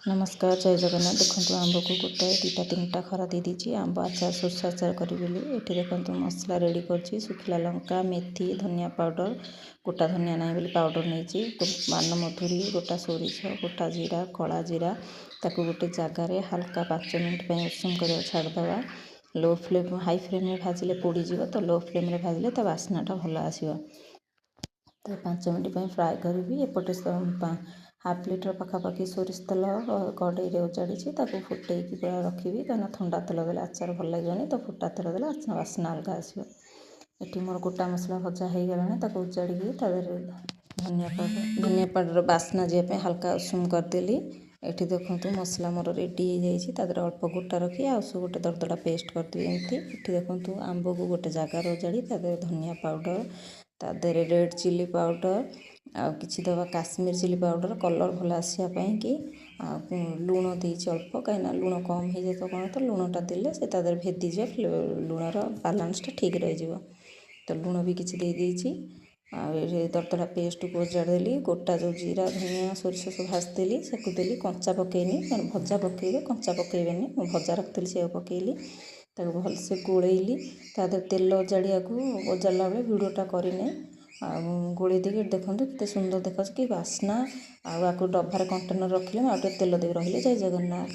नमस्कार जय जगन्नाथ। देखो आंब को गोटे दुटा तीन टा खरा दे दीजिए। आंब आचार सोर्स आचार करी ये देखो मसला रेडी कर शुखिला लंका मेथी धनिया पाउडर गोटा धनिया ना बोली पाउडर नहीं मान मधुरी गोटा सोरिष गोटा जीरा कला जीरा ताकू गोटे जगार हल्का 5 मिनट उषुम कर छाड़दवा। लो फ्लेम हाई फ्लेम में भाजिले पोड़ीज तो लो फ्लेम में भाजिले ता बास्नाटा भल आसो। तो 5 मिनट फ्राए करी एपटे हाफ लिटर पखापाखि सोरिष तेल कड़े उजाड़ी फुटे पूरा रखी कहीं ठंडा तेल देले आचार भल लगे तो फुटा तेल देले बास्ना अलग आसो। ये मोर गोटा मसला भजा हो गला उजाड़ी धनिया पाउडर बास्ना जाए हल्का उषुम करदेली। ये देखो मसला मोर रेडी हो जाए अल्प गोटा रखी आउ गोटे दरदरा पेस्ट करदेवी। एमती ये देखो आंब को गोटे जगार उजाड़ी धनिया पाउडर तादेहरे रेड चिली पाउडर आउ किछि दवा काश्मीर चिली पाउडर कलर भल आसापी कि लुण देती अल्प कहीं लुण कम हो जाए तो कौन तो लुणटा देले से तादेहरे भेदीजे लुणर बालान्सटा ठीक रही। तो लुण भी किछि दे देइछि दरदरा पेस्ट को उजाड़देली गोटा जो जीरा धनिया सोरिष सब भाजदेली से देली कंचा पकईनी भजा पकईबे कंचा पकईबेनी भजा रखी से पकईली ताको भलसे गोलैली तादर तेल उजाड़ा को उजाड़ला बेले भिडटा करने गोले देके देखो कितने सुंदर देखा कि बास्ना आपको डब्बार कंटेनर रखिले तेल दे रही जय जगन्नाथ।